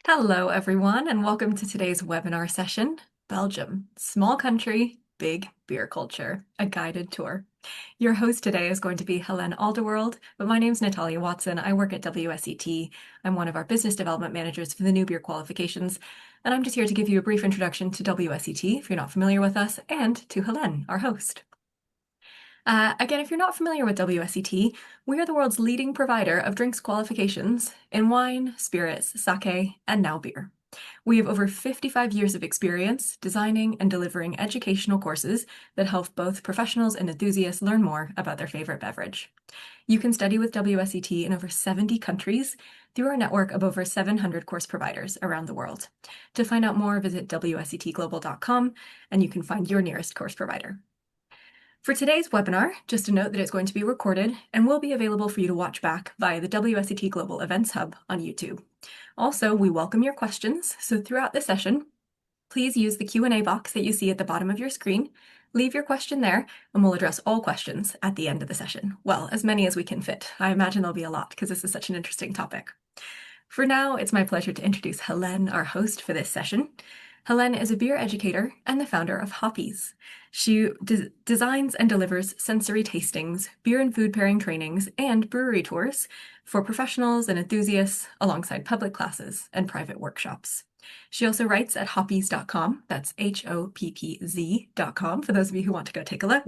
Hello, everyone, and welcome to today's webinar session, Belgium, Small Country, Big Beer Culture, a guided tour. Your host today is going to be Helene Alderworld, but my name's Natalia Watson. I work at WSET. I'm one of our business development managers for the new beer qualifications, and I'm just here to give you a brief introduction to WSET if you're not familiar with us, and to Helene, our host. Again, if you're not familiar with WSET, we are the world's leading provider of drinks qualifications in wine, spirits, sake, and now beer. We have over 55 years of experience designing and delivering educational courses that help both professionals and enthusiasts learn more about their favorite beverage. You can study with WSET in over 70 countries through our network of over 700 course providers around the world. To find out more, visit wsetglobal.com and you can find your nearest course provider. For today's webinar, just a note that it's going to be recorded and will be available for you to watch back via the WSET Global Events Hub on YouTube. Also, we welcome your questions, so throughout the session, please use the Q&A box that you see at the bottom of your screen. Leave your question there, and we'll address all questions at the end of the session. Well, as many as we can fit. I imagine there'll be a lot because this is such an interesting topic. For now, it's my pleasure to introduce Helene, our host for this session. Helene is a beer educator and the founder of Hoppies. She designs and delivers sensory tastings, beer and food pairing trainings, and brewery tours for professionals and enthusiasts alongside public classes and private workshops. She also writes at hoppies.com, that's HOPPZ.com, for those of you who want to go take a look,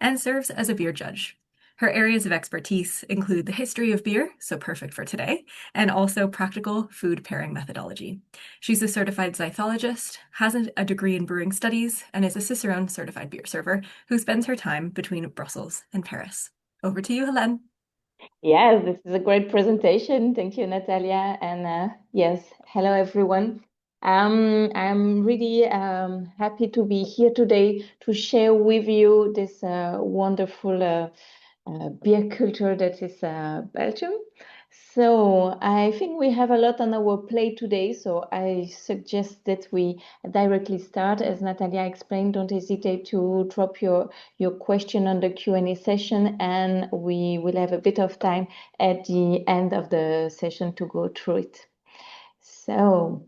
and serves as a beer judge. Her areas of expertise include the history of beer, so perfect for today, and also practical food pairing methodology. She's a certified xythologist, has a degree in brewing studies, and is a Cicerone certified beer server who spends her time between Brussels and Paris. Over to you, Helene. Yes, this is a great presentation. Thank you, Natalia. And yes, hello, everyone. I'm really happy to be here today to share with you this wonderful beer culture that is Belgium. So I think we have a lot on our plate today, so I suggest that we directly start. As Natalia explained, don't hesitate to drop your question on the Q&A session, and we will have a bit of time at the end of the session to go through it. So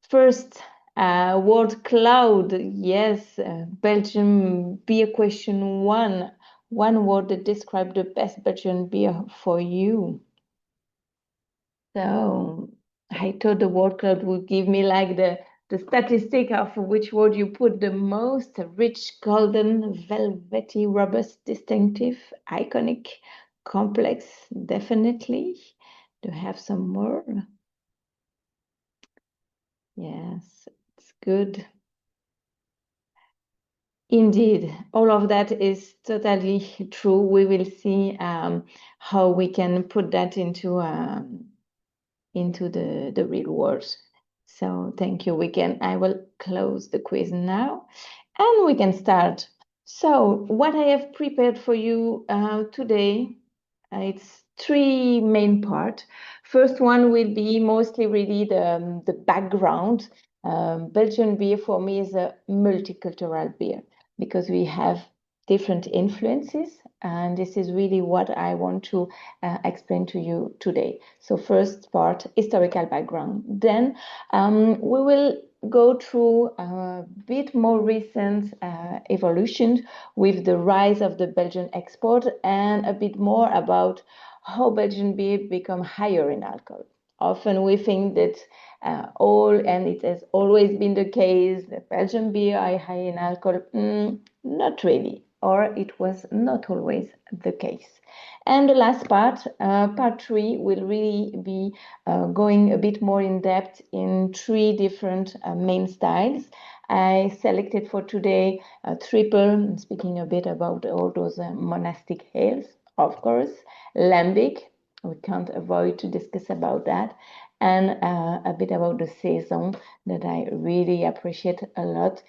first, word cloud. Yes, Belgium beer question one. One word that describes the best Belgian beer for you. So I thought the word cloud would give me like the statistic of which word you put the most: rich, golden, velvety, robust, distinctive, iconic, complex, definitely. Do you have some more? Yes, it's good. Indeed, all of that is totally true. We will see how we can put that into the real world. So thank you. I will close the quiz now and we can start. So what I have prepared for you today, it's three main parts. First one will be mostly really the background. Belgian beer for me is a multicultural beer because we have different influences, and this is really what I want to explain to you today. So first part, historical background. Then we will go through a bit more recent evolution with the rise of the Belgian export, and a bit more about how Belgian beer become higher in alcohol. Often we think that and it has always been the case, that Belgian beer are high in alcohol. Not really, or it was not always the case. And the last part, part three, will really be going a bit more in depth in three different main styles. I selected for today a triple, speaking a bit about all those monastic ales, of course, Lambic, we can't avoid to discuss about that, and a bit about the Saison that I really appreciate a lot.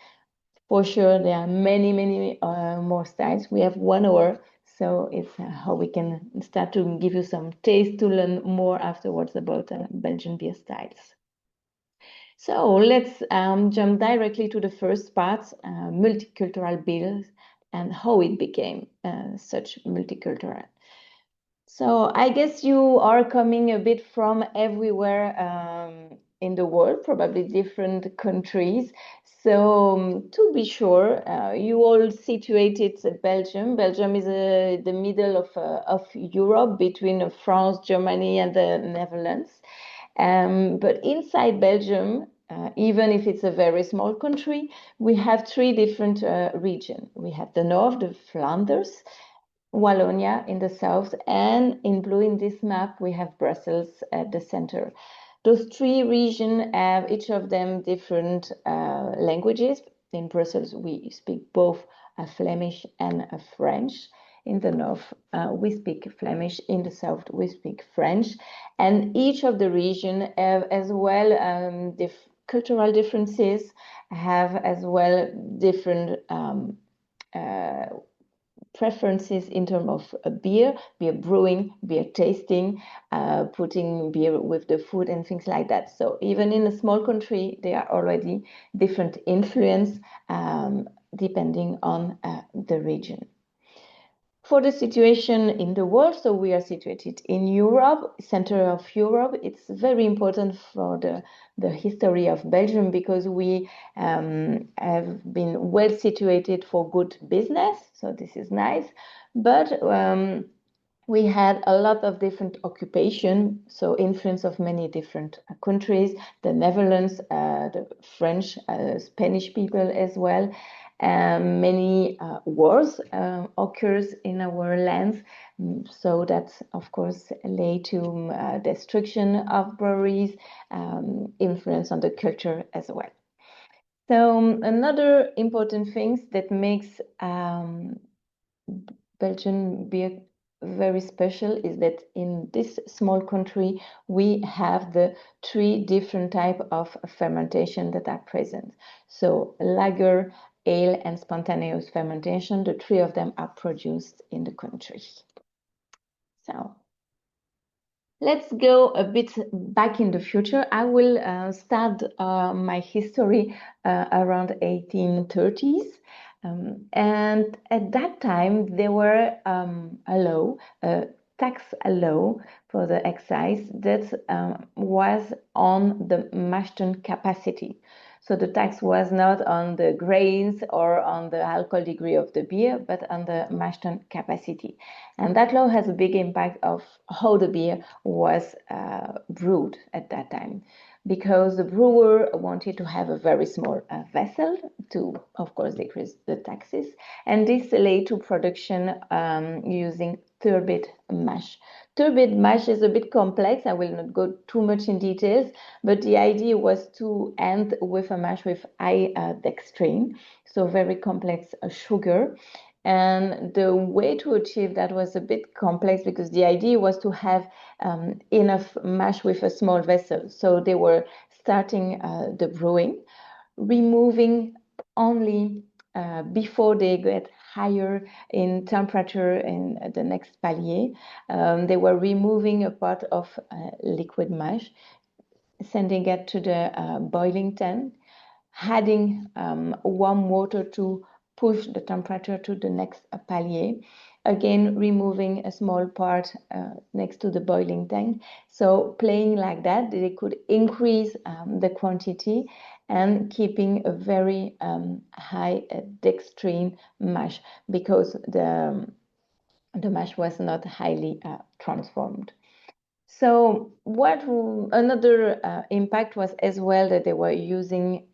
For sure, there are many, many more styles. We have 1 hour, so it's how we can start to give you some taste to learn more afterwards about Belgian beer styles. So let's jump directly to the first part, multicultural beers and how it became such multicultural. So I guess you are coming a bit from everywhere in the world, probably different countries. So to be sure, you all situated at Belgium. Belgium is the middle of Europe between France, Germany, and the Netherlands. But inside Belgium, even if it's a very small country, we have three different regions. We have the north, the Flanders, Wallonia in the south, and in blue in this map, we have Brussels at the center. Those three regions have each of them different languages. In Brussels, we speak both a Flemish and a French. In the north, we speak Flemish. In the south, we speak French. And each of the region have as well cultural differences, have as well different preferences in terms of beer brewing, beer tasting, putting beer with the food and things like that. So even in a small country, there are already different influence depending on the region. For the situation in the world, so we are situated in Europe, center of Europe. It's very important for the history of Belgium because we have been well situated for good business. So this is nice. But we had a lot of different occupation, so influence of many different countries, the Netherlands, the French, Spanish people as well. Many wars occurs in our lands, so that of course led to destruction of breweries, influence on the culture as well. So another important things that makes Belgian beer very special is that in this small country we have the three different type of fermentation that are present. So lager, ale, and spontaneous fermentation, the three of them are produced in the country. So let's go a bit back in the future. I will start my history around 1830s. And at that time, there were a tax law for the excise that was on the mash tun capacity. So the tax was not on the grains or on the alcohol degree of the beer, but on the mash tun capacity. And that law has a big impact of how the beer was brewed at that time, because the brewer wanted to have a very small vessel to, of course, decrease the taxes. And this led to production using turbid mash. Turbid mash is a bit complex. I will not go too much in details, but the idea was to end with a mash with high dextrine, so very complex sugar. And the way to achieve that was a bit complex because the idea was to have enough mash with a small vessel. So they were starting the brewing, removing only before they get higher in temperature in the next palier. They were removing a part of liquid mash, sending it to the boiling tank, adding warm water to push the temperature to the next palier, again removing a small part next to the boiling tank. So playing like that, they could increase the quantity and keeping a very high dextrine mash because the mash was not highly transformed. So what another impact was as well that they were using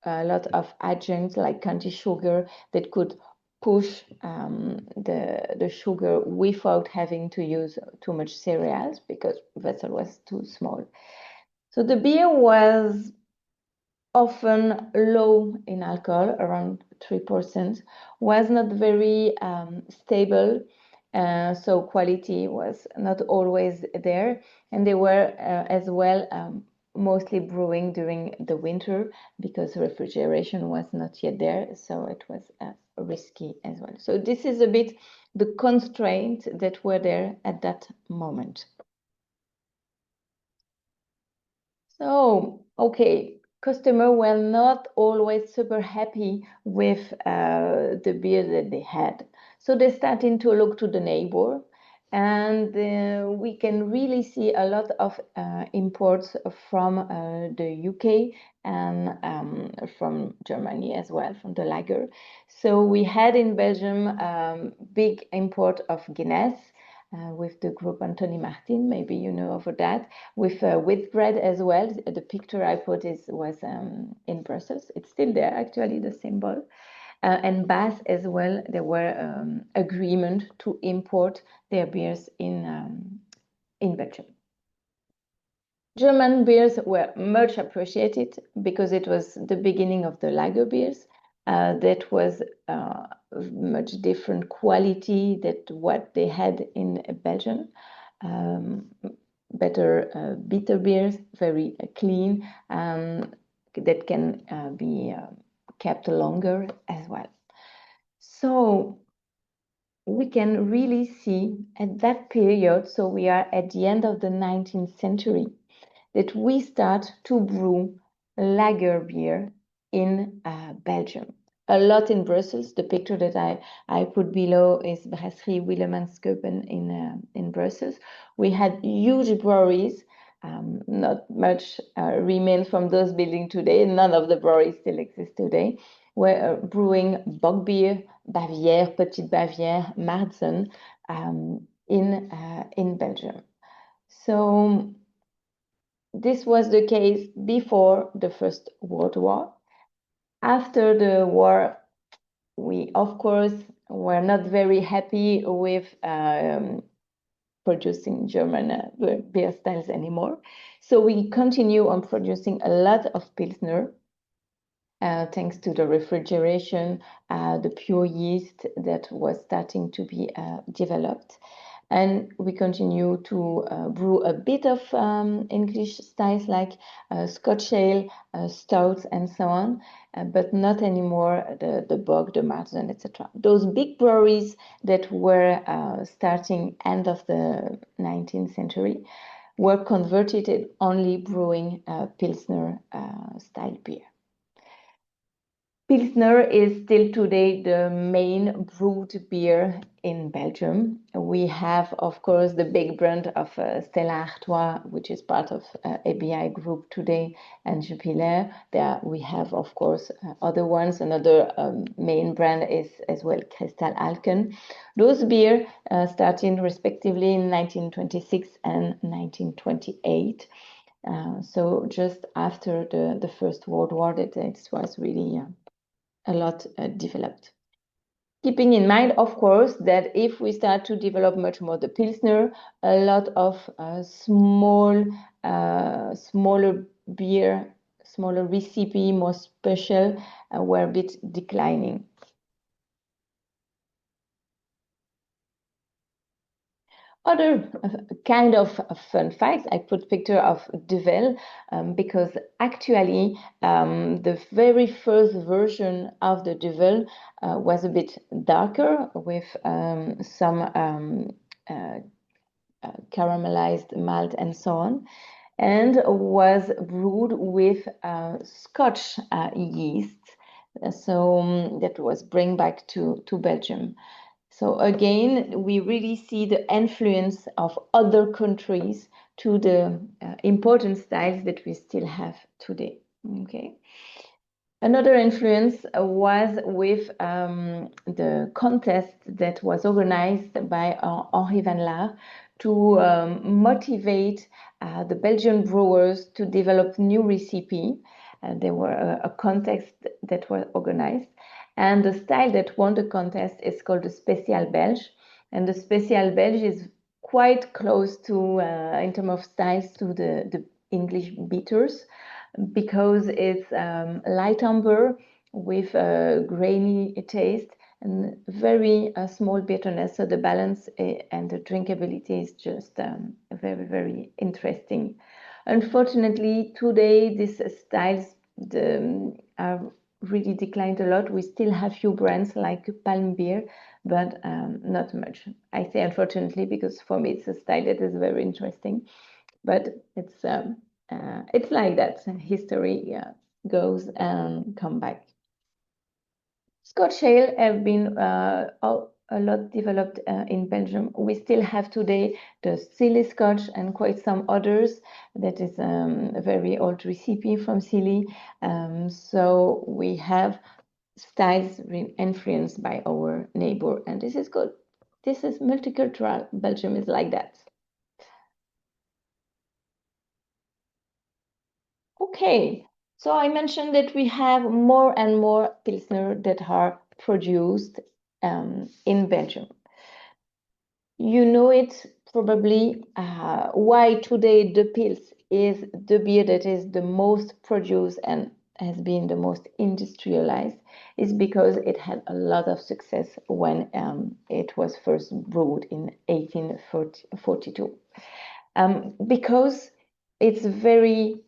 a lot of adjuncts like candy sugar that could push the sugar without having to use too much cereals because vessel was too small. So the beer was often low in alcohol, around 3%, was not very stable. So quality was not always there. And they were as well mostly brewing during the winter because refrigeration was not yet there. So it was risky as well. So this is a bit the constraints that were there at that moment. So, okay, customers were not always super happy with the beer that they had. So they started to look to the neighbor And we can really see a lot of imports from the UK and from Germany as well, from the lager. So we had in Belgium big import of Guinness with the group Anthony Martin, maybe you know of that, with wheat bread as well. The picture I put was in Brussels. It's still there, actually, the symbol. And Bass as well, there were agreement to import their beers in Belgium. German beers were much appreciated because it was the beginning of the lager beers. That was much different quality than what they had in Belgium. Better bitter beers, very clean, that can be kept longer as well. So we can really see at that period, so we are at the end of the 19th century, that we start to brew lager beer in Belgium. A lot in Brussels. The picture that I put below is Brasserie Willemensköpen in Brussels. We had huge breweries. Not much remains from those buildings today. None of the breweries still exist today. We're brewing bock beer, Bavière, Petite Bavière, Marzen in Belgium. So this was the case before the First World War. After the war, we, of course, were not very happy with producing German beer styles anymore. So we continue on producing a lot of Pilsner, thanks to the refrigeration, the pure yeast that was starting to be developed. And we continue to brew a bit of English styles like Scotch ale, stouts, and so on, but not anymore the Bock, the Marzen, etc. Those big breweries that were starting end of the 19th century were converted to only brewing Pilsner style beer. Pilsner is still today the main brewed beer in Belgium. We have, of course, the big brand of Stella Artois, which is part of ABI Group today, and Jupiler. There we have, of course, other ones. Another main brand is as well Crystal Alken. Those beer started respectively in 1926 and 1928. So just after the First World War, that it was really a lot developed. Keeping in mind, of course, that if we start to develop much more the Pilsner, a lot of smaller beer, smaller recipe, more special, were a bit declining. Other kind of fun facts, I put picture of Duvel because actually the very first version of the Duvel was a bit darker with some caramelized malt and so on, and was brewed with Scotch yeast. So that was bring back to Belgium. So again, we really see the influence of other countries to the important styles that we still have today. Okay. Another influence was with the contest that was organized by Henri Van Laar to motivate the Belgian brewers to develop new recipe. There were a contest that was organized. And the style that won the contest is called the Spécial Belge. And the Spécial Belge is quite close to, in terms of styles, to the English bitters, because it's light amber with a grainy taste and very small bitterness. So the balance and the drinkability is just very, very interesting. Unfortunately, today these styles are really declined a lot. We still have few brands like Palm Beer, but not much. I say unfortunately because for me it's a style that is very interesting, but it's like that. History goes and come back. Scotch ale have been a lot developed in Belgium. We still have today the Silly Scotch and quite some others. That is a very old recipe from Silly. So we have styles influenced by our neighbor, and this is good. This is multicultural. Belgium is like that. Okay, so I mentioned that we have more and more Pilsner that are produced in Belgium. You know it probably why today the Pils is the beer that is the most produced and has been the most industrialized is because it had a lot of success when it was first brewed in 1842. Because it's very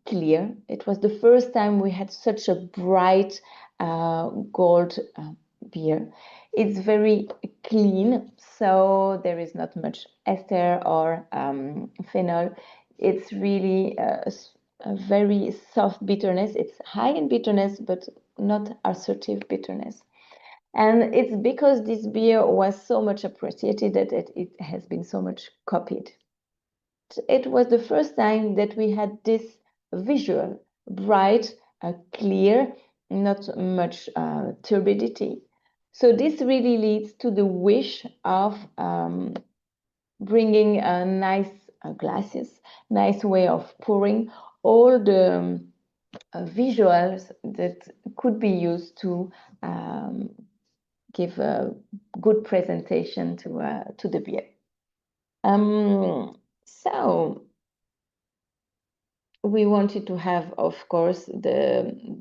clear. It was the first time we had such a bright gold beer. It's very clean, so there is not much ester or phenol. It's really a very soft bitterness. It's high in bitterness, but not assertive bitterness. And it's because this beer was so much appreciated that it has been so much copied. It was the first time that we had this visual, bright, clear, not much turbidity. So this really leads to the wish of bringing nice glasses, nice way of pouring, all the visuals that could be used to give a good presentation to the beer. So we wanted to have, of course, the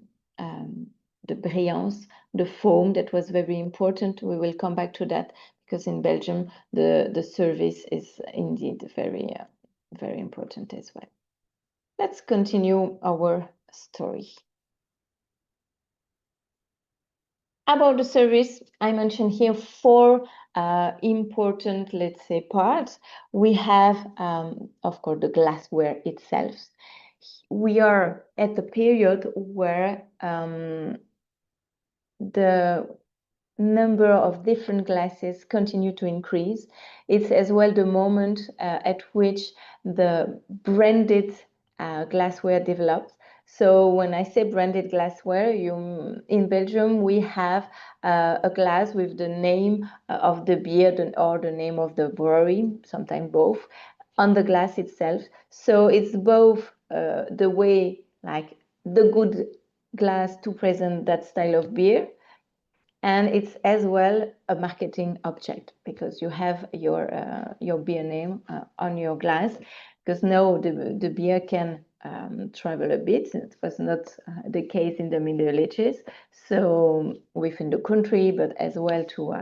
brillance, the foam that was very important. We will come back to that because in Belgium the service is indeed very important as well. Let's continue our story. About the service, I mentioned here four important, let's say, parts. We have, of course, the glassware itself. We are at the period where the number of different glasses continue to increase. It's as well the moment at which the branded glassware develops. So when I say branded glassware, in Belgium we have a glass with the name of the beer or the name of the brewery, sometimes both, on the glass itself. So it's both the way, like the good glass to present that style of beer, and it's as well a marketing object because you have your beer name on your glass. Because now the beer can travel a bit. It was not the case in the Middle Ages, so within the country, but as well to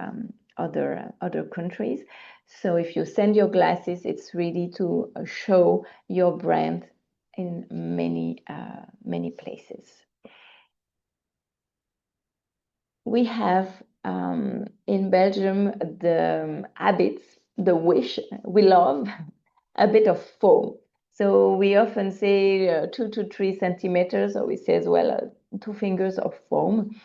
other countries. So if you send your glasses, it's really to show your brand in many places. We have in Belgium the habits, the wish, we love a bit of foam. So we often say 2 to 3 centimeters, or we say as well 2 fingers of foam.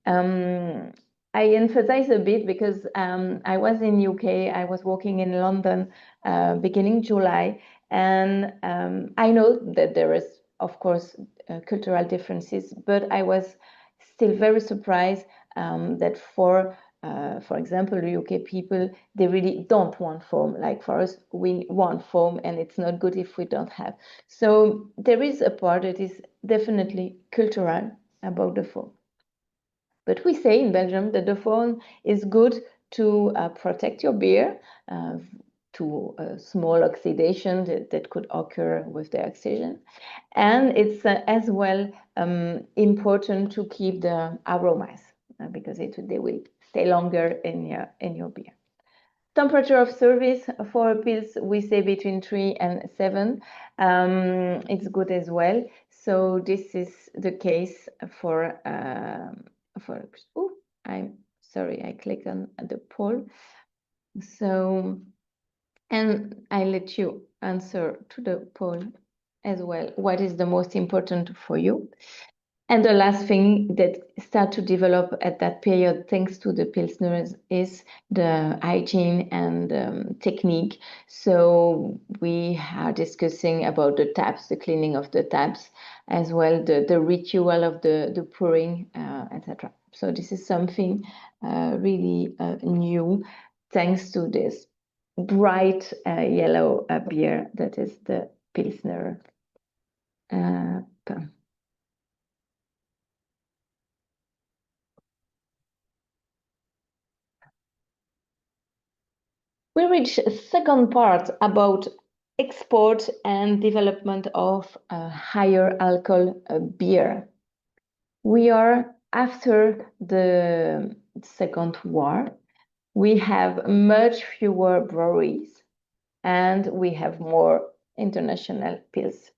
I emphasize a bit because I was in UK, I was working in London beginning July, and I know that there is, of course, cultural differences, but I was still very surprised that for example, the UK people, they really don't want foam. Like for us, we want foam, and it's not good if we don't have. So there is a part that is definitely cultural about the foam. But we say in Belgium that the foam is good to protect your beer to small oxidation that could occur with the oxygen. And it's as well important to keep the aromas because they will stay longer in your beer. Temperature of service for pills, we say between 3 and 7. It's good as well. So this is the case for oh, I'm sorry, I clicked on the poll. So, and I let you answer to the poll as well. What is the most important for you? And the last thing that start to develop at that period, thanks to the Pilsners, is the hygiene and technique. So we are discussing about the taps, the cleaning of the taps, as well the ritual of the pouring, etc. So this is something really new, thanks to this bright yellow beer that is the Pilsner. Uh, We reach a second part about export and development of higher alcohol beer. We are after the Second War. We have much fewer breweries and we have more international pills.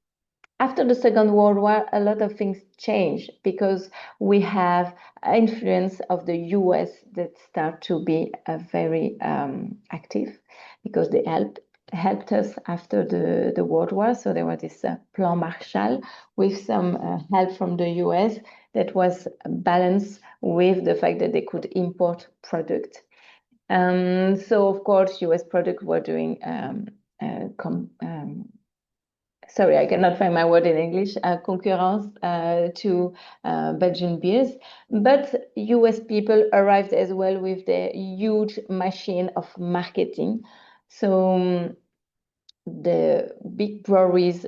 After the Second World War, a lot of things changed because we have influence of the US that start to be very active because they helped us after the World War. So there was this Plan Marshall with some help from the US that was balanced with the fact that they could import product. So of course, US products were doing sorry, I cannot find my word in English, concurrence to Belgian beers. But US people arrived as well with their huge machine of marketing. So the big breweries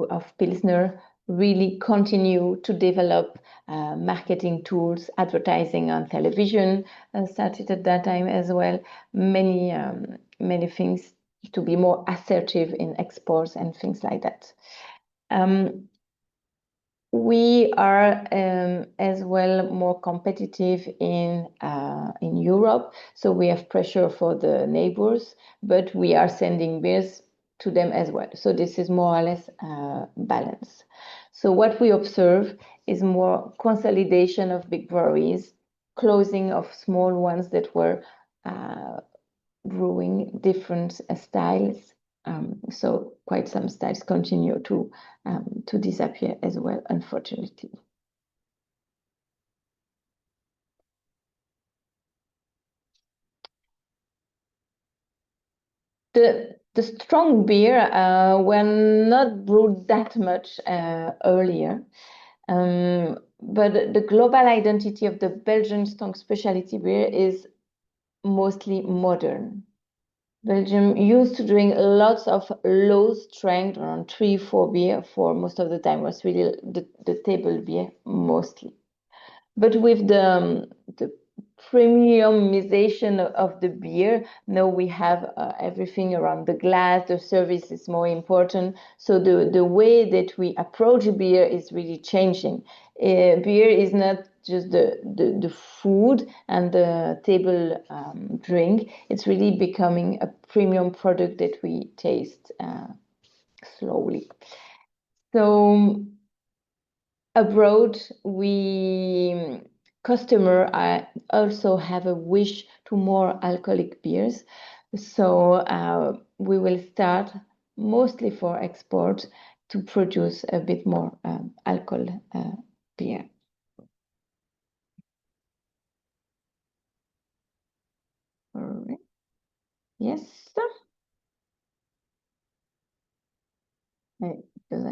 of Pilsner really continue to develop marketing tools, advertising on television started at that time as well. Many things to be more assertive in exports and things like that. We are as well more competitive in Europe, so we have pressure for the neighbors, but we are sending beers to them as well. So this is more or less balanced. So what we observe is more consolidation of big breweries, closing of small ones that were brewing different styles. So quite some styles continue to disappear as well, unfortunately. The strong beer were not brewed that much earlier. But the global identity of the Belgian strong specialty beer is mostly modern. Belgium used to drink lots of low strength, around 3, 4 beer for most of the time, was really the table beer mostly. But with the premiumization of the beer, now we have everything around the glass, the service is more important. So the way that we approach beer is really changing. Beer is not just the food and the table drink. It's really becoming a premium product that we taste slowly. So abroad, we customer also have a wish to more alcoholic beers. So we will start mostly for export to produce a bit more alcohol beer. All right. Yes. Because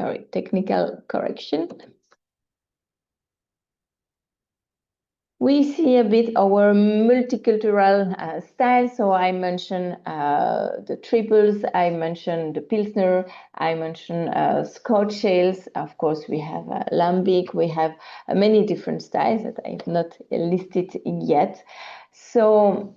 I have technical correction. We see a bit our multicultural style. So I mentioned the triples, I mentioned the Pilsner, I mentioned Scotch ales. Of course, we have Lambic, we have many different styles that I've not listed yet. So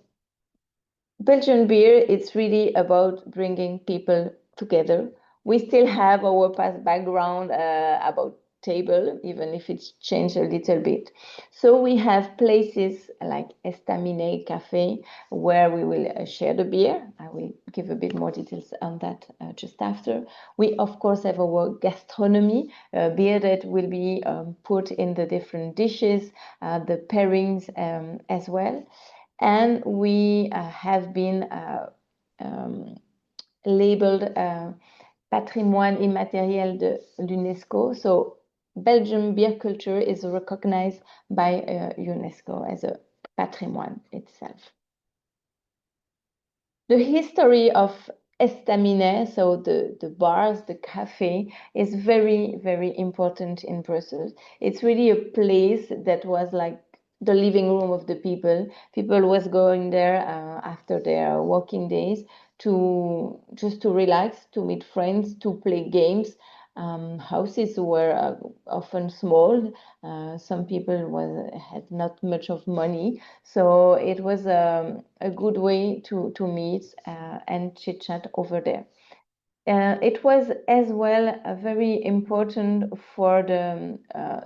Belgian beer, it's really about bringing people together. We still have our past background about table, even if it's changed a little bit. So we have places like Estaminet Cafe where we will share the beer. I will give a bit more details on that just after. We, of course, have our gastronomy, beer that will be put in the different dishes, the pairings as well. And we have been labeled patrimoine immatériel de l'UNESCO. So Belgian beer culture is recognized by UNESCO as a patrimoine itself. The history of Estaminet, so the bars, the cafe, is very, very important in Brussels. It's really a place that was like the living room of the people. People was going there after their working days to just to relax, to meet friends, to play games. Houses were often small. Some people had not much of money, so it was a good way to meet and chit chat over there. It was as well very important for the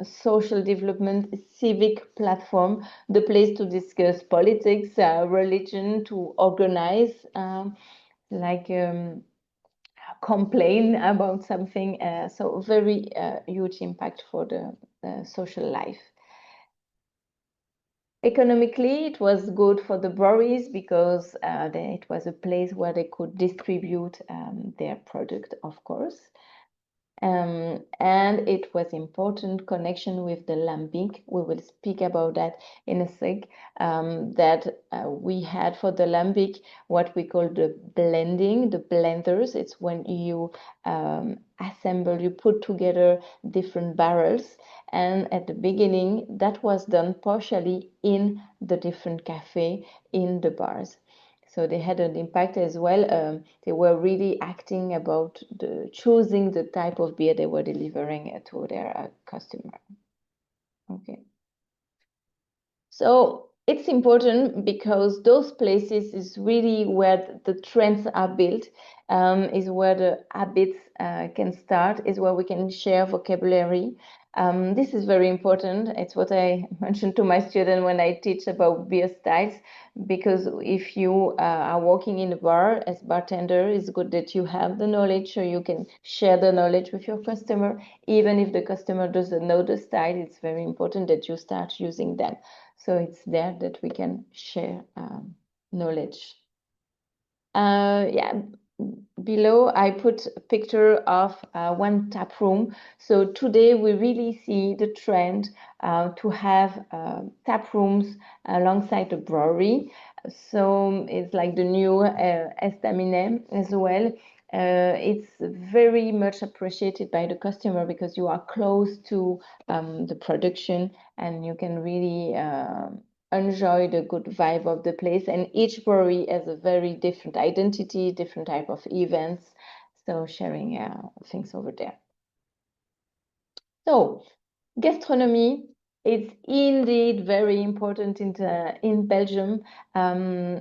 social development civic platform, the place to discuss politics, religion, to organize, like complain about something. So very huge impact for the social life. Economically, it was good for the breweries because it was a place where they could distribute their product, of course. And it was important connection with the Lambic. We will speak about that in a sec. That we had for the Lambic what we call the blending, the blenders. It's when you assemble, you put together different barrels. And at the beginning, that was done partially in the different cafe, in the bars. So they had an impact as well. They were really acting about choosing the type of beer they were delivering to their customer. Okay. So it's important because those places is really where the trends are built, is where the habits can start, is where we can share vocabulary. This is very important. It's what I mentioned to my students when I teach about beer styles, because if you are working in a bar as bartender, it's good that you have the knowledge so you can share the knowledge with your customer. Even if the customer doesn't know the style, it's very important that you start using them. So it's there that we can share knowledge. Yeah, below I put a picture of one tap room. So today we really see the trend to have tap rooms alongside the brewery. So it's like the new estaminet as well. It's very much appreciated by the customer because you are close to the production and you can really enjoy the good vibe of the place. And each brewery has a very different identity, different type of events. So sharing things over there. So gastronomy is indeed very important in Belgium.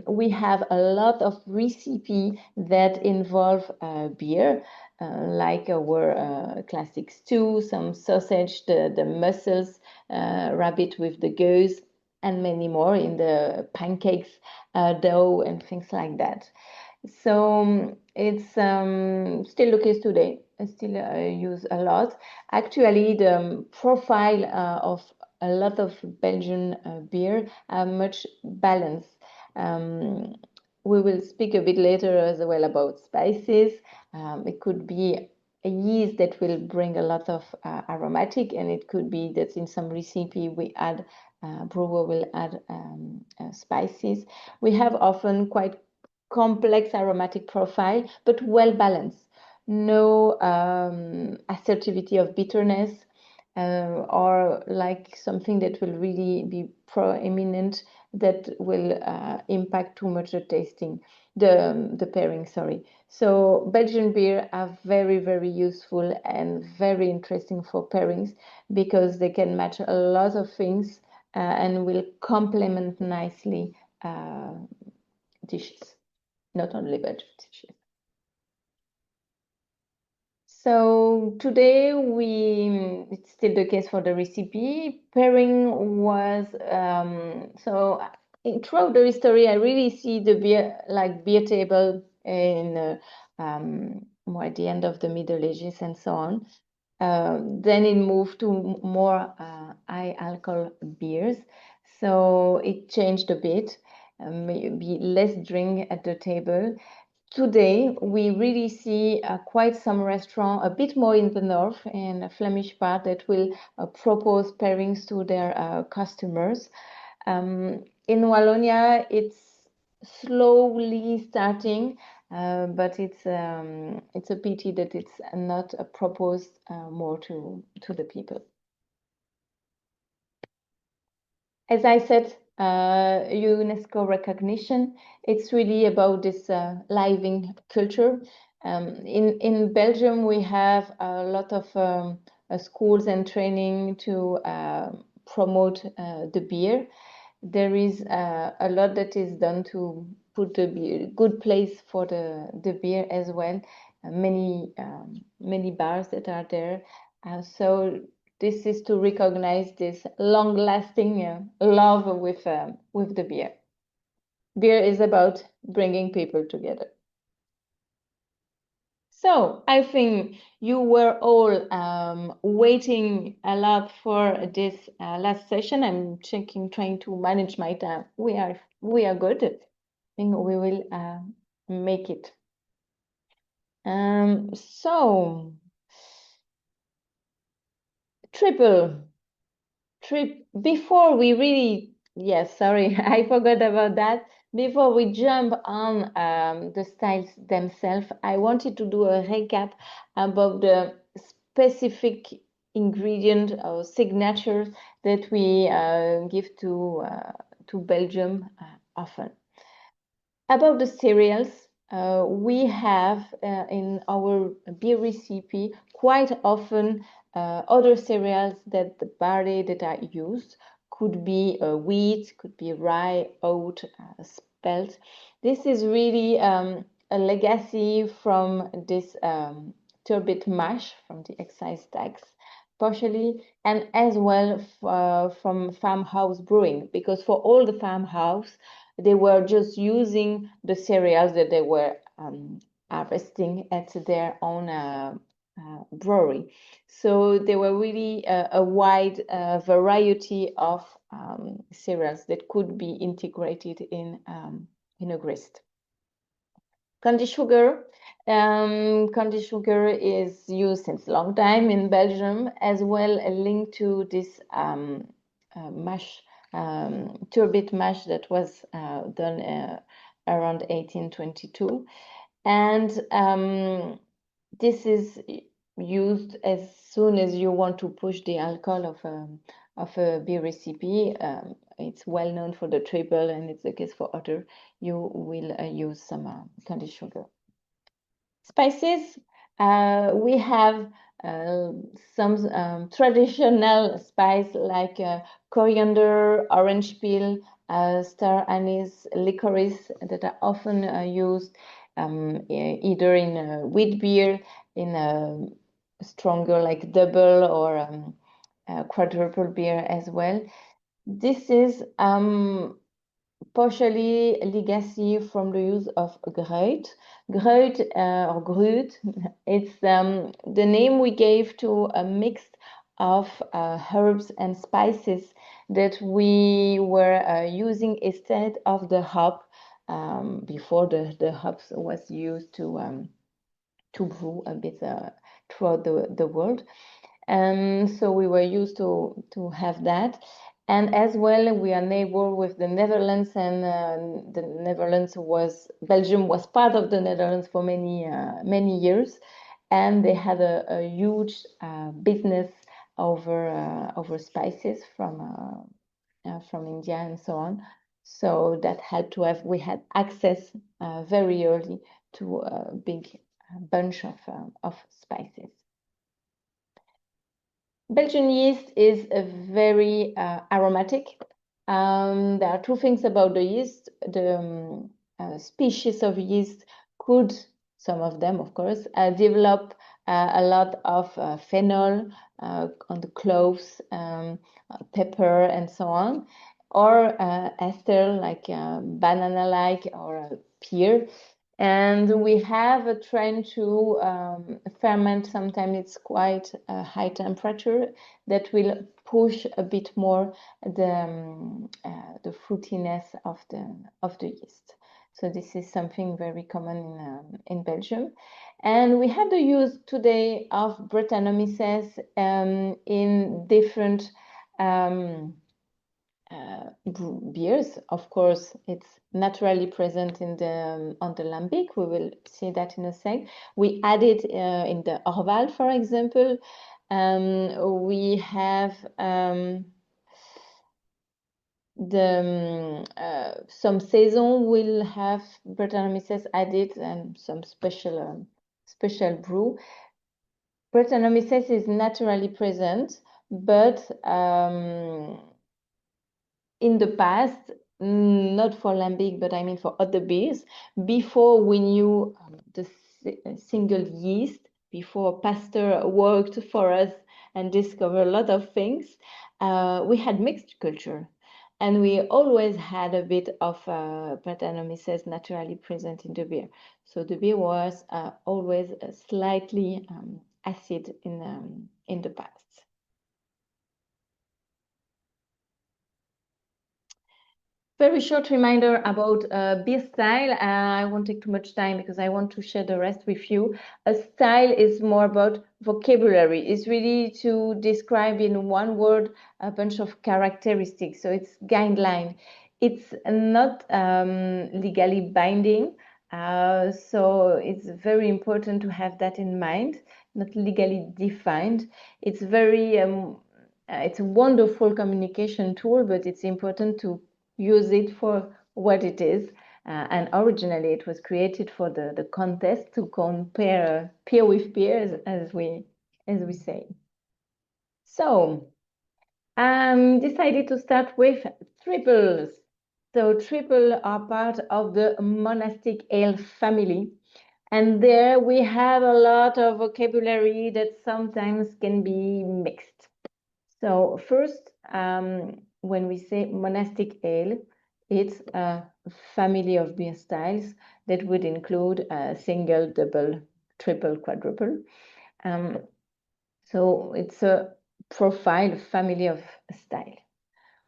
We have a lot of recipe that involve beer, like our classic stew, some sausage, the mussels, rabbit with the Gueuze, and many more in the pancakes, dough, and things like that. So it's still the case today. I still use a lot. Actually, the profile of a lot of Belgian beer are much balanced. Um, we will speak a bit later as well about spices. It could be a yeast that will bring a lot of aromatic, and it could be that in some recipe we add brewer will add spices. We have often quite complex aromatic profile, but well balanced. No assertivity of bitterness or like something that will really be proeminent that will impact too much the tasting, the pairing, sorry. So Belgian beer are very, very useful and very interesting for pairings because they can match a lot of things and will complement nicely dishes, not only veg dishes. So today it's still the case for the recipe. Pairing was, throughout the history, I really see the beer table in more at the end of the Middle Ages and so on. Then it moved to more high alcohol beers. So it changed a bit, maybe less drink at the table today we really see quite some restaurants, a bit more in the north, in the Flemish part, that will propose pairings to their customers. In Wallonia, it's slowly starting, but it's a pity that it's not proposed more to the people. As I said, UNESCO recognition, it's really about this living culture. In Belgium, we have a lot of schools and training to promote the beer. There is a lot that is done to put the beer, good place for the beer as well. Many bars that are there. So this is to recognize this long-lasting love with the beer. Beer is about bringing people together. So I think you were all waiting a lot for this last session. I'm trying to manage my time. We are good. I think we will make it. So trip before we really, yes, sorry, I forgot about that. Before we jump on the styles themselves, I wanted to do a recap about the specific ingredient or signatures that we give to Belgium often. About the cereals, we have in our beer recipe quite often other cereals that the barley that are used could be wheat, could be rye, oat, spelt. This is really a legacy from this turbot mash from the excise tax, partially, and as well from farmhouse brewing, because for all the farmhouse they were just using the cereals that they were harvesting at their own brewery. So there were really a wide variety of cereals that could be integrated in a grist. Candy sugar. Candy sugar is used since a long time in Belgium, as well linked to this mash, turbot mash that was done around 1822. And this is used as soon as you want to push the alcohol of a beer recipe. It's well known for the triple, and it's the case for other. You will use some candy sugar. Spices. We have some traditional spice like coriander, orange peel, star anise, licorice that are often used either in wheat beer, in a stronger like double or quadruple beer as well. This is partially a legacy from the use of Gruit. Gruit or Gruut, it's the name we gave to a mix of herbs and spices that we were using instead of the hop before the hops was used to brew a bit throughout the world. And so we were used to have that. And as well, we are neighbor with the Netherlands, and the Netherlands Belgium was part of the Netherlands for many years, and they had a huge business over spices from India and so on. So that helped we had access very early to a big bunch of spices. Belgian yeast is a very aromatic. There are two things about the yeast. The species of yeast could, some of them, of course, develop a lot of phenol on the cloves, pepper, and so on, or ester like banana-like or pear. And we have a trend to ferment. Sometimes it's quite a high temperature that will push a bit more the fruitiness of the yeast. So this is something very common in Belgium. And we have the use today of Brettanomyces in different beers. Of course, it's naturally present in the on the Lambic. We will see that in a sec. We add it in the Orval, for example. We have some Saison will have Brettanomyces added and some special brew. Brettanomyces is naturally present, but in the past, not for lambic, but I mean for other beers, before we knew the single yeast, before Pasteur worked for us and discovered a lot of things, we had mixed culture. And we always had a bit of Brettanomyces naturally present in the beer. So the beer was always slightly acid in the past. Very short reminder about beer style. I won't take too much time because I want to share the rest with you. A style is more about vocabulary. It's really to describe in one word a bunch of characteristics. So it's guideline. It's not legally binding. So it's very important to have that in mind, not legally defined. It's it's a wonderful communication tool, but it's important to use it for what it is. And originally it was created for the contest to compare peer with peers, as we say. So decided to start with triples. So triple are part of the monastic ale family. And there we have a lot of vocabulary that sometimes can be mixed. So first, when we say monastic ale, it's a family of beer styles that would include a single, double, triple, quadruple. So it's a profile family of style.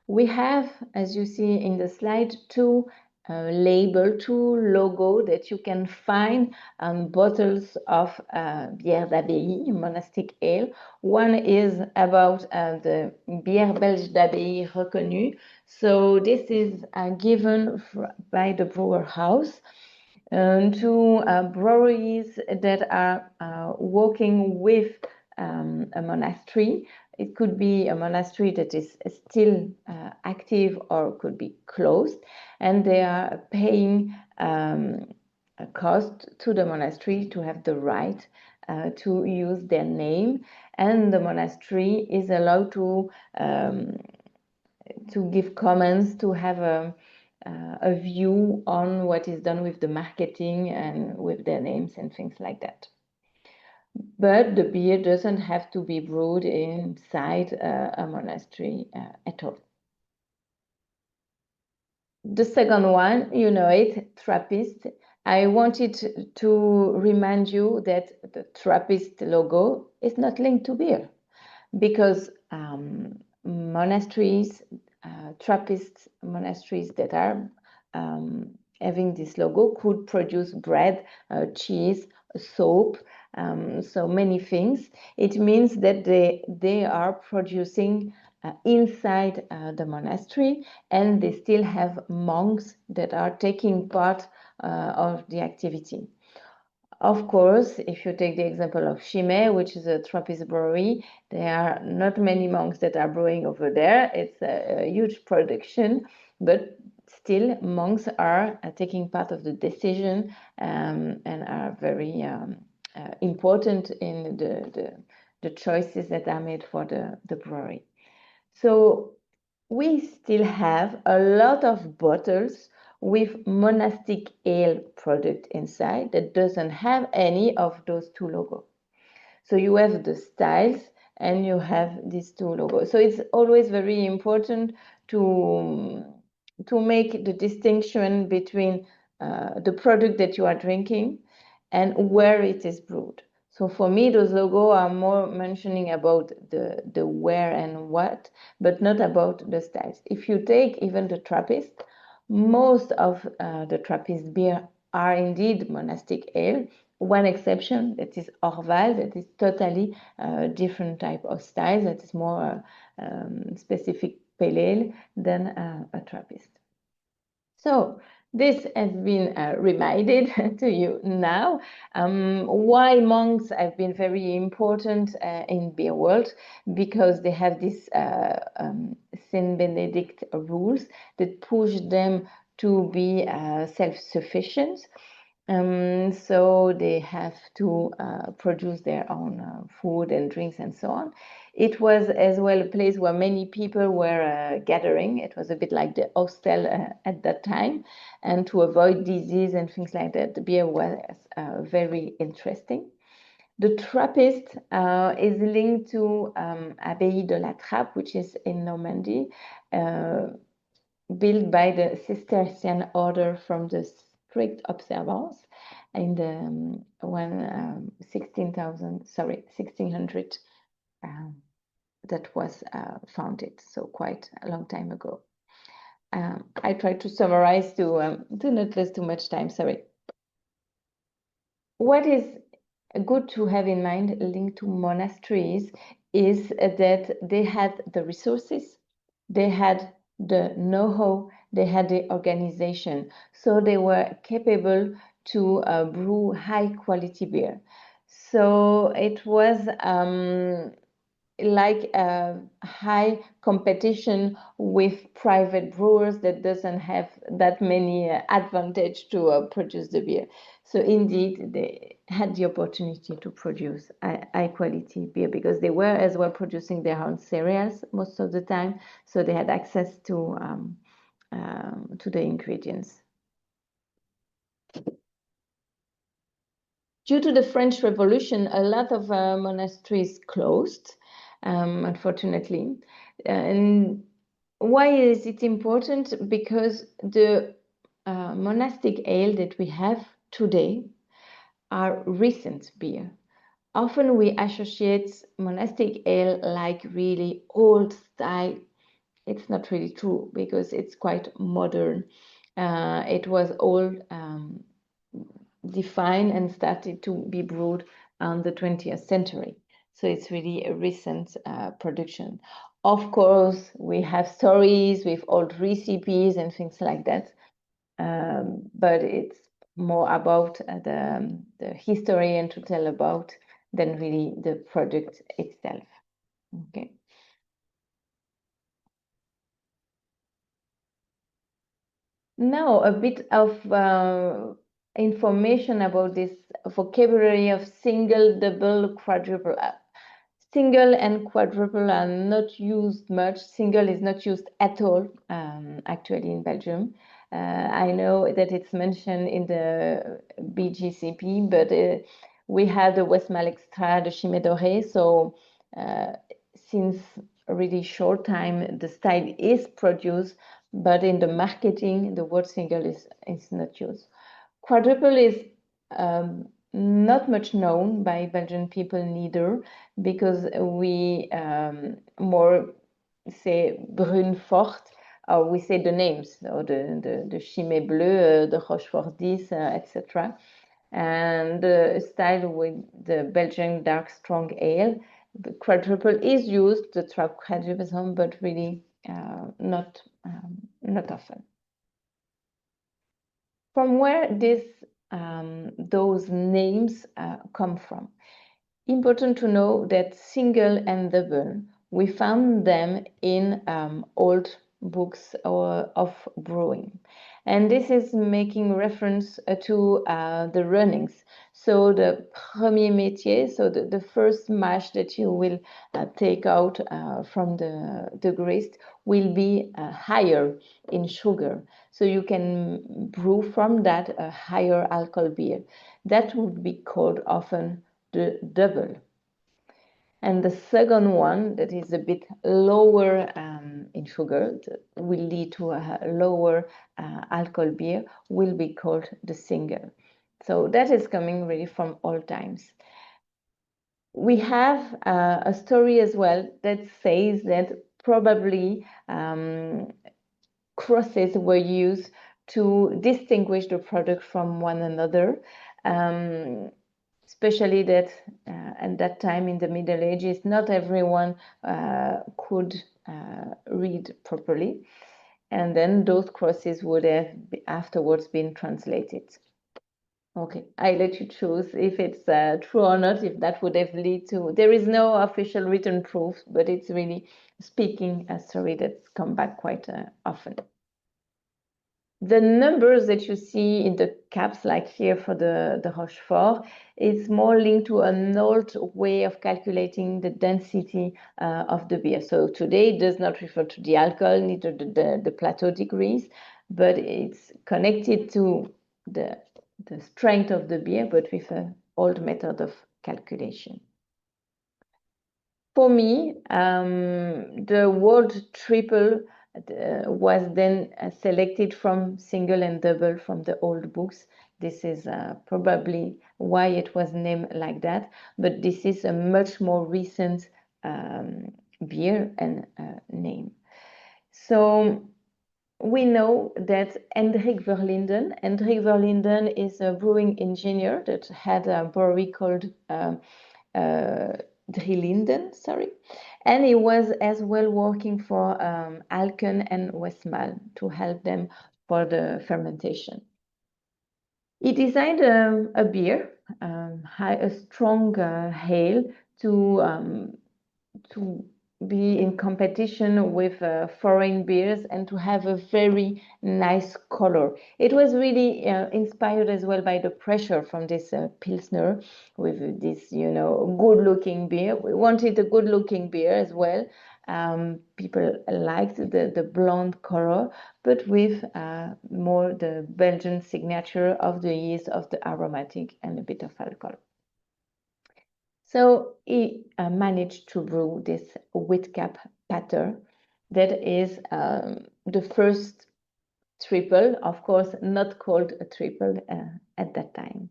We have, as you see in the slide, two logo that you can find on bottles of bière d'abbaye, monastic ale. One is about the bière belge d'abbaye reconnue. So this is given by the brewer house to breweries that are working with a monastery. It could be a monastery that is still active or could be closed, and they are paying a cost to the monastery to have the right to use their name, and the monastery is allowed to give comments, to have a view on what is done with the marketing and with their names and things like that. But the beer doesn't have to be brewed inside a monastery at all. The second one, you know it, Trappist. I wanted to remind you that the Trappist logo is not linked to beer, because monasteries, Trappist monasteries that are having this logo could produce bread, cheese, soap, so many things. It means that they are producing inside the monastery, and they still have monks that are taking part of the activity. Of course, if you take the example of Chimay, which is a Trappist brewery, there are not many monks that are brewing over there. It's a huge production, but still monks are taking part of the decision and are very important in the choices that are made for the brewery. So we still have a lot of bottles with monastic ale product inside that doesn't have any of those two logos. So you have the styles and you have these two logos. So it's always very important to make the distinction between the product that you are drinking and where it is brewed. So for me, those logos are more mentioning about the where and what, but not about the styles. If you take even the Trappist, Most of the Trappist beer are indeed monastic ale. One exception, that is Orval, that is totally different type of style, that is more specific pale ale than a Trappist. So this has been reminded to you now. Why monks have been very important in beer world, because they have this Saint Benedict rules that push them to be self-sufficient. So they have to produce their own food and drinks and so on. It was as well a place where many people were gathering. It was a bit like the hostel at that time. And to avoid disease and things like that, the beer was very interesting. The Trappist is linked to Abbaye de la Trappe, which is in Normandy, built by the Cistercian order from the strict observance in the 1600 that was founded, so quite a long time ago. I try to summarize to not lose too much time, sorry. What is good to have in mind linked to monasteries is that they had the resources, they had the know-how, they had the organization, so they were capable to brew high quality beer. So it was like a high competition with private brewers that doesn't have that many advantage to produce the beer. So indeed, they had the opportunity to produce high quality beer because they were as well producing their own cereals most of the time. So they had access to the ingredients. Due to the French Revolution, a lot of monasteries closed, unfortunately. And why is it important? Because the monastic ale that we have today are recent beer. Often we associate monastic ale like really old style. It's not really true because it's quite modern. It was all defined and started to be brewed on the 20th century. So it's really a recent production. Of course, we have stories with old recipes and things like that, but it's more about the history and to tell about than really the product itself. Okay. Now, a bit of information about this vocabulary of single, double, quadruple. Single and quadruple are not used much. Single is not used at all, actually, in Belgium. I know that it's mentioned in the BGCP, but we have the Westmalle Extra, the Chimay Doré. So since a really short time, the style is produced, but in the marketing, the word single is not used. Quadruple is not much known by Belgian people neither, because we more say Brune Fort, or we say the names, or the Chimay Bleu, the Rochefort 10, etc. And the style with the Belgian dark strong ale. The quadruple is used, the trap quadruple, but really not often. From where those names come from? Important to know that single and double, we found them in old books of brewing. And this is making reference to the runnings. So the premier métier, so the first mash that you will take out from the grist will be higher in sugar. So you can brew from that a higher alcohol beer. That would be called often the double. And the second one, that is a bit lower in sugar, will lead to a lower alcohol beer, will be called the single. So that is coming really from old times. We have a story as well that says that probably crosses were used to distinguish the product from one another, especially that at that time in the Middle Ages, not everyone could read properly. And then those crosses would have afterwards been translated. Okay, I let you choose if it's true or not, if that would have led to. There is no official written proof, but it's really speaking a story that's come back quite often. The numbers that you see in the caps, like here for the Rochefort, is more linked to an old way of calculating the density of the beer. So today it does not refer to the alcohol, neither the plateau degrees, but it's connected to the strength of the beer, but with an old method of calculation. For me, the word triple was then selected from single and double from the old books. This is probably why it was named like that, but this is a much more recent beer and name. So we know that Hendrik Verlinden is a brewing engineer that had a brewery called Drilinden, sorry. And he was as well working for Alken and Westmalle to help them for the fermentation. He designed a beer, a strong ale to be in competition with foreign beers and to have a very nice color. It was really inspired as well by the pressure from this Pilsner with this, good-looking beer. We wanted a good-looking beer as well. People liked the blonde color, but with more the Belgian signature of the yeast, of the aromatic, and a bit of alcohol. So he managed to brew this Whitcap pattern that is the first triple, of course, not called a triple at that time.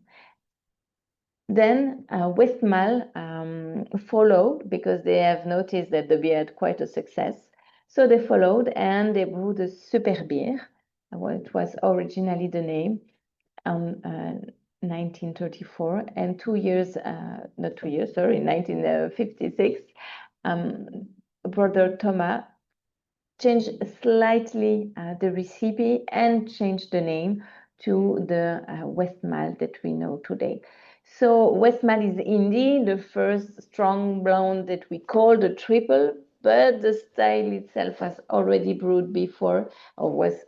Then Westmalle followed because they have noticed that the beer had quite a success. So they followed and they brewed the Superbier, what was originally the name, 1934, and 1956, Brother Thomas changed slightly the recipe and changed the name to the Westmalle that we know today. So Westmalle is indeed the first strong blonde that we call the triple, but the style itself was already brewed before or was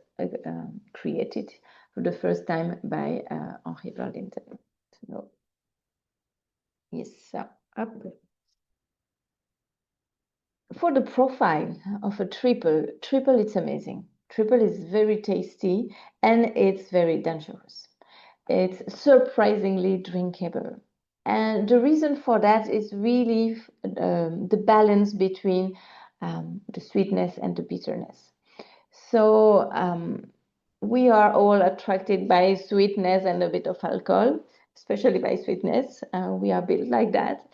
created for the first time by Henri Verlinden. So, yes, up. For the profile of a triple, it's amazing. Triple is very tasty and it's very dangerous. It's surprisingly drinkable. And the reason for that is really the balance between the sweetness and the bitterness. So we are all attracted by sweetness and a bit of alcohol, especially by sweetness. We are built like that.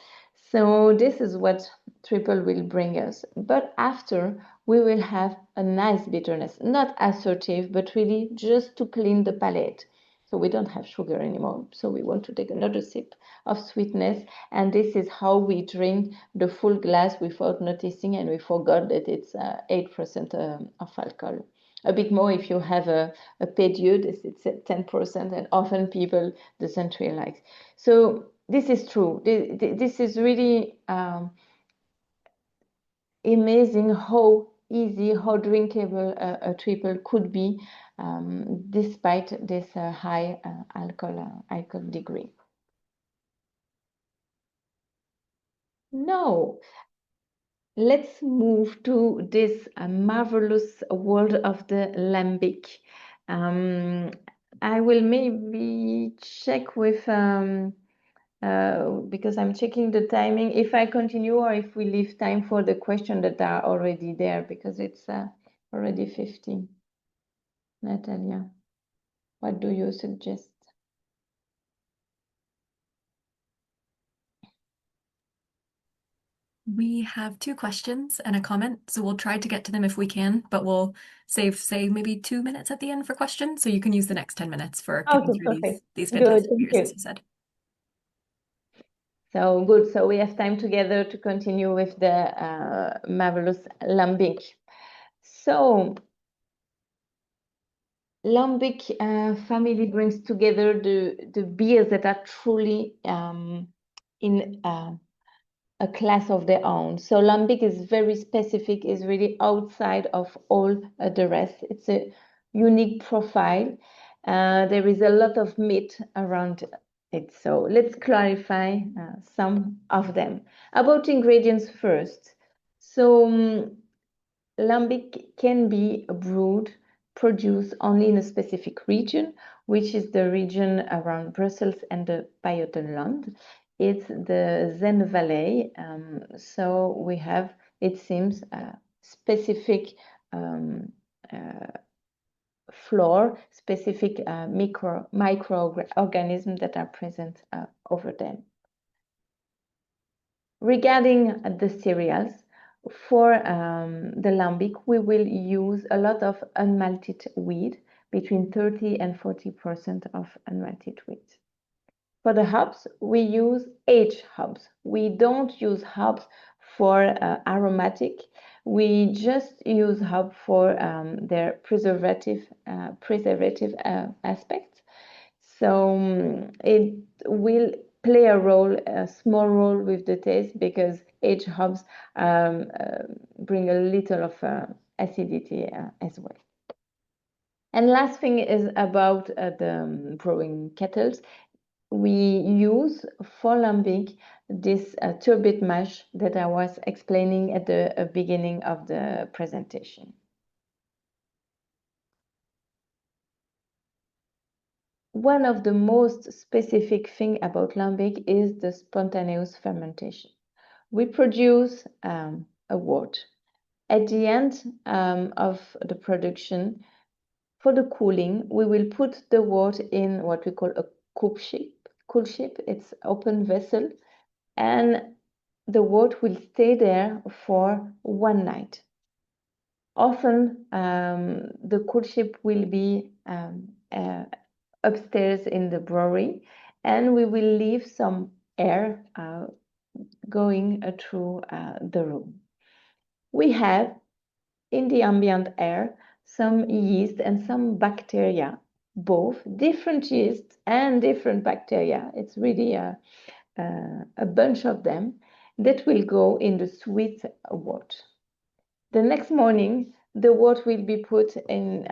So this is what triple will bring us. But after, we will have a nice bitterness, not assertive, but really just to clean the palate. So we don't have sugar anymore. So we want to take another sip of sweetness. And this is how we drink the full glass without noticing. And we forgot that it's 8% of alcohol. A bit more if you have a Pédieu, it's at 10%, and often people doesn't realize. So this is true. This is really amazing how easy, how drinkable a triple could be, despite this high alcohol degree. Now, let's move to this marvelous world of the Lambic. I will maybe check with, because I'm checking the timing, if I continue or if we leave time for the questions that are already there, because it's already 15. Natalia, what do you suggest? We have two questions and a comment, so we'll try to get to them if we can, but we'll save, say, maybe 2 minutes at the end for questions, so you can use the next 10 minutes for getting Okay, through these perfect. these Good, fantastic thank beers, as you. you said. So good. So we have time together to continue with the marvelous Lambic. So Lambic family brings together the beers that are truly in a class of their own. So Lambic is very specific, is really outside of all the rest. It's a unique profile. There is a lot of myth around it. So let's clarify some of them. About ingredients first. So Lambic can be brewed, produced only in a specific region, which is the region around Brussels and the Buitenland. It's the Zen Valley. So we have, it seems, a specific um, uh, flora, specific microorganisms that are present over them. Regarding the cereals, for the lambic, we will use a lot of unmalted wheat, between 30 and 40% of unmalted wheat. For the hops, we use aged hops. We don't use hops for aromatic. We just use hop for their preservative aspects. So it will play a small role with the taste because aged hops bring a little of acidity as well. And last thing is about the brewing kettles. We use for lambic this turbot mash that I was explaining at the beginning of the presentation. One of the most specific thing about lambic is the spontaneous fermentation. We produce a wort. At the end of the production, for the cooling, we will put the wort in what we call a cool ship. Cool ship, it's open vessel, and the wort will stay there for one night. Often, the cool ship will be upstairs in the brewery, and we will leave some air going through the room. We have in the ambient air some yeast and some bacteria, both different yeast and different bacteria. It's really a bunch of them that will go in the sweet wort. The next morning, the wort will be put in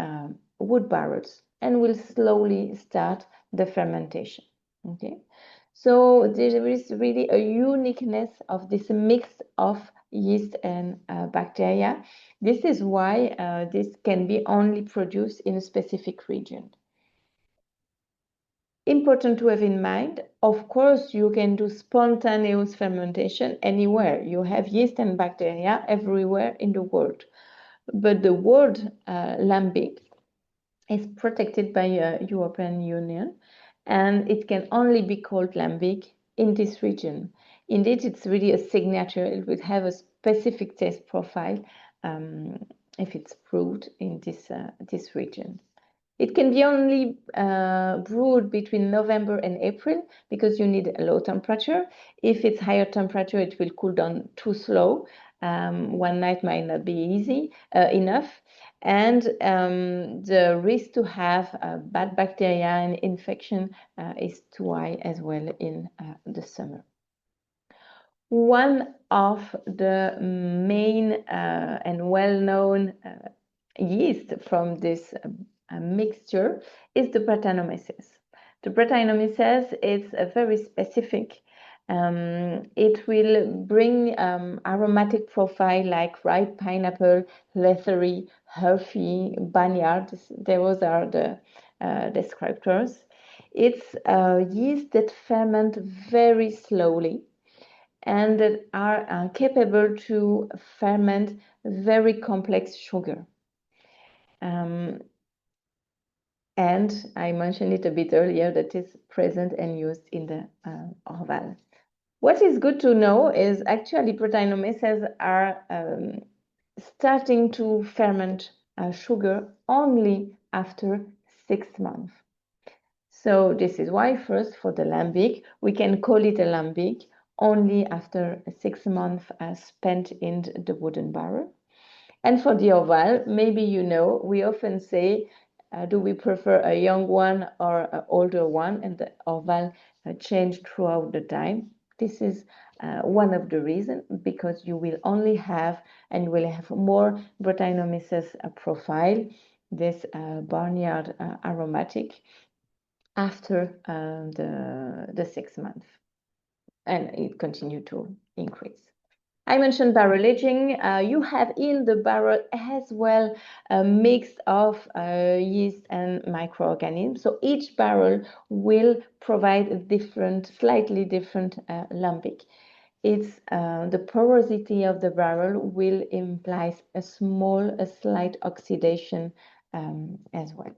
wood barrels and will slowly start the fermentation. Okay, so there is really a uniqueness of this mix of yeast and bacteria. This is why this can be only produced in a specific region. Important to have in mind, of course, you can do spontaneous fermentation anywhere. You have yeast and bacteria everywhere in the world. But the word lambic is protected by the European Union, and it can only be called lambic in this region. Indeed, it's really a signature. It will have a specific taste profile if it's brewed in this region. It can be only brewed between November and April because you need a low temperature. If it's higher temperature, it will cool down too slow. One night might not be easy enough. And the risk to have bad bacteria and infection is too high as well in the summer. One of the main and well-known yeast from this mixture is the Brettanomyces. The Brettanomyces is a very specific. It will bring aromatic profile like ripe pineapple, leathery, earthy, barnyard. Those are the descriptors. It's a yeast that ferment very slowly and that are capable to ferment very complex sugar. And I mentioned it a bit earlier that is present and used in the Orval. What is good to know is actually Brettanomyces are starting to ferment sugar only after 6 months. So this is why first for the lambic, we can call it a lambic only after 6 months spent in the wooden barrel. And for the oval, maybe you know, we often say, do we prefer a young one or an older one? And the oval change throughout the time. This is one of the reasons, because you will only have, and you will have more Brettanomyces profile, this barnyard aromatic, after the 6 months, and it continued to increase. I mentioned barrel aging. You have in the barrel as well a mix of yeast and microorganisms. So each barrel will provide a different, slightly different lambic. It's the porosity of the barrel will imply a slight oxidation as well.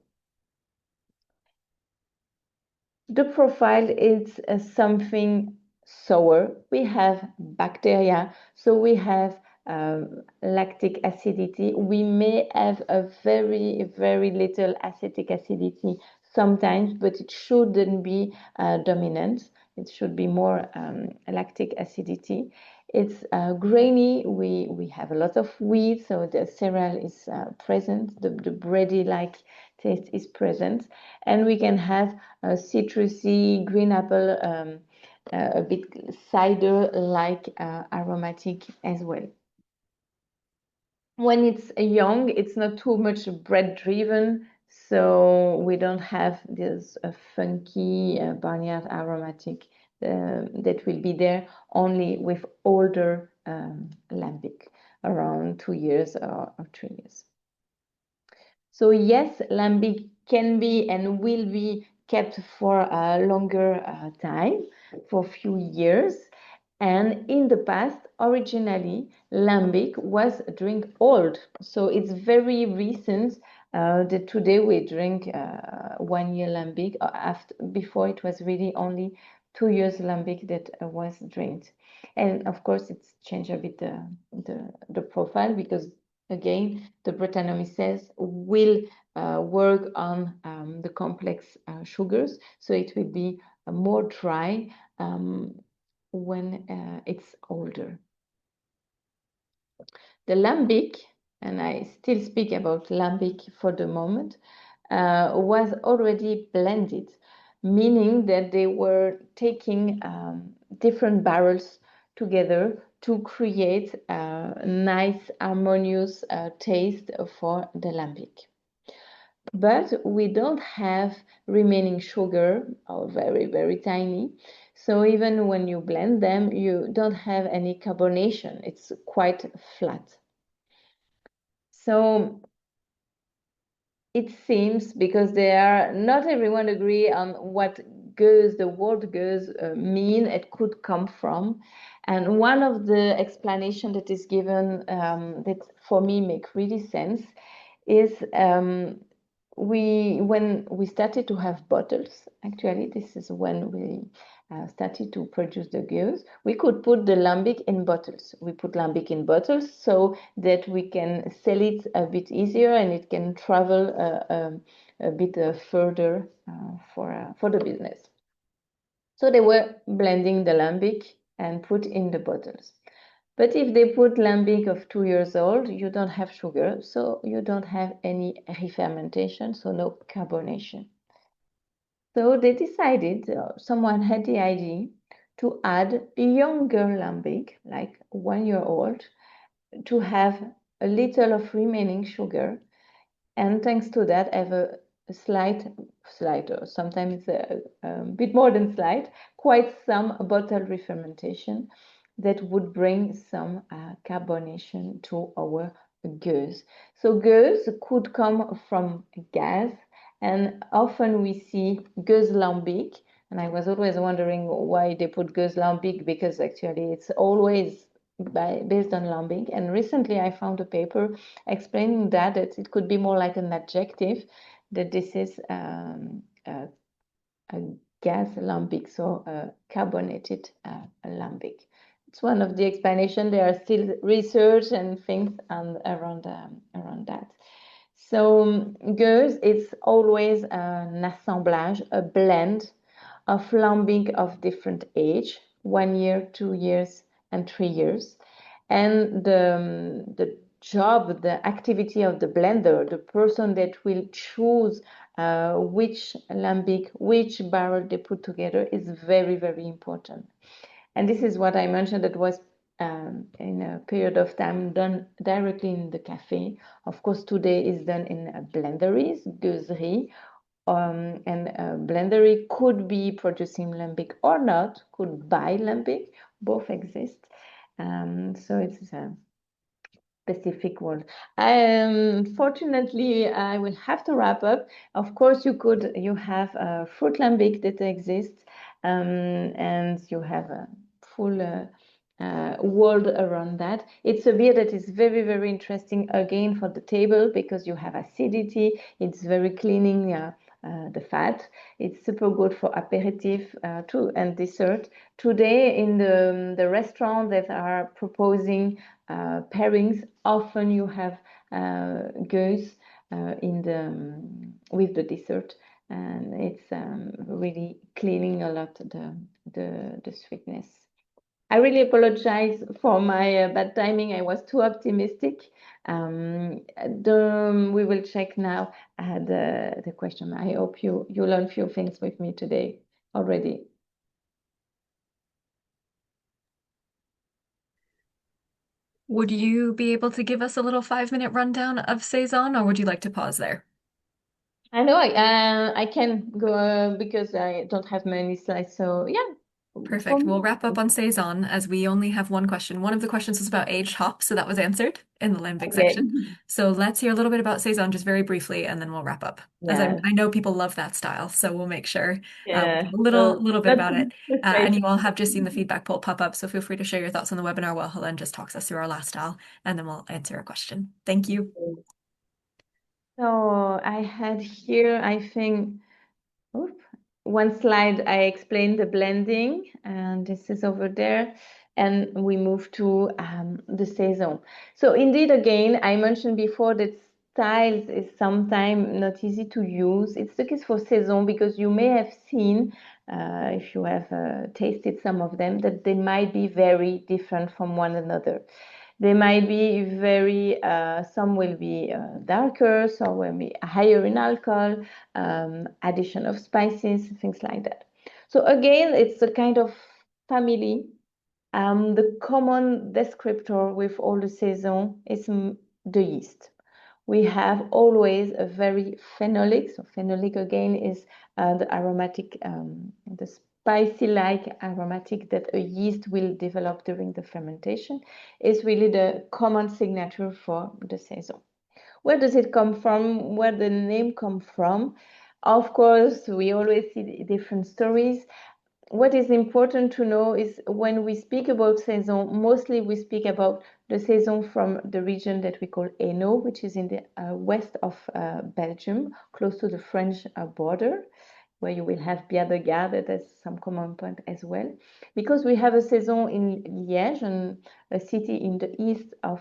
The profile is something sour. We have bacteria, so we have lactic acidity. We may have a very, very little acetic acidity sometimes, but it shouldn't be dominant. It should be more lactic acidity. It's grainy. We have a lot of wheat, so the cereal is present. The bready-like taste is present, and we can have citrusy green apple, a bit cider-like aromatic as well. When it's young, it's not too much bread-driven, so we don't have this funky barnyard aromatic that will be there only with older lambic, around 2 years or 3 years. So yes, lambic can be and will be kept for a longer time, for a few years. And in the past, originally, lambic was a drink old. So it's very recent that today we drink 1 year lambic. Before it was really only 2 years lambic that was drank. And of course, it's changed a bit the profile, because again, the Brettanomyces will work on the complex sugars, so it will be more dry when it's older. The lambic, and I still speak about lambic for the moment, was already blended, meaning that they were taking different barrels together to create a nice, harmonious taste for the lambic. But we don't have remaining sugar, or very, very tiny. So even when you blend them, you don't have any carbonation. It's quite flat. So it seems, because not everyone agree on what Gueuze, the word Gueuze, mean, it could come from. And one of the explanation that is given that for me make really sense is when we started to have bottles, actually, this is when we started to produce the Gueuze, we could put the lambic in bottles. We put lambic in bottles so that we can sell it a bit easier, and it can travel a bit further for the business. So they were blending the lambic and put in the bottles. But if they put lambic of 2 years old, you don't have sugar, so you don't have any re-fermentation, so no carbonation. So they decided, someone had the idea to add a younger lambic, like 1 year old, to have a little of remaining sugar, and thanks to that have a slight, or sometimes a bit more than slight, quite some bottle re-fermentation that would bring some carbonation to our Gueuze. So Gueuze could come from gas, and often we see Gueuze lambic, and I was always wondering why they put Gueuze lambic, because actually it's always based on lambic. And recently I found a paper explaining that it could be more like an adjective, that this is a gas lambic, so carbonated lambic. It's one of the explanations. There are still research and things around that. So Gueuze, it's always an assemblage, a blend of lambic of different age, 1 year, 2 years, and 3 years. And the job, the activity of the blender, the person that will choose which lambic, which barrel they put together is very, very important. And this is what I mentioned that was in a period of time done directly in the cafe. Of course, today is done in blenderies, gueuseries, and blendery could be producing lambic or not, could buy lambic, both exist. So it's a specific word. Fortunately, I will have to wrap up. Of course, you have a fruit lambic that exists, and you have a full world around that. It's a beer that is very, very interesting again for the table because you have acidity. It's very cleaning the fat. It's super good for aperitif too and dessert. Today in the restaurant that are proposing pairings, often you have Gueuze with the dessert, and it's really cleaning a lot the sweetness. I really apologize for my bad timing. I was too optimistic. We will check now the question. I hope you learn few things with me today already. Would you be able to give us a little 5-minute rundown of Saison, or would you like to pause there? I know I can go because I don't have many slides. So yeah, for Perfect. me. We'll wrap up on Saison as we only have one question. One of the questions was about aged hops, so that was answered in the Lambic Okay. section. So let's hear a little bit about Saison just very briefly, and then we'll wrap up. As Yeah. I know people love that style, so we'll make sure we Yeah. give a So little bit that's about it. And great. you all have just seen the feedback poll pop up, so feel free to share your thoughts on the webinar while Helen just talks us through our last style, and then we'll answer a question. Thank you. So I had here, I think, oop, one slide I explained the blending, and this is over there. And we move to the saison. So indeed, again, I mentioned before that styles is sometimes not easy to use. It's the case for saison because you may have seen, if you have tasted some of them, that they might be very different from one another. They might be some will be darker, some will be higher in alcohol, addition of spices, things like that. So again, it's a kind of family. The common descriptor with all the saison is the yeast. We have always a very phenolic. So phenolic again is the aromatic, the spicy-like aromatic that a yeast will develop during the fermentation is really the common signature for the saison. Where does it come from? Where the name come from? Of course, we always see different stories. What is important to know is when we speak about saison, mostly we speak about the saison from the region that we call Hainaut, which is in the west of Belgium, close to the French border, where you will have Bière de Garde, that has some common point as well. Because we have a saison in Liège, a city in the east of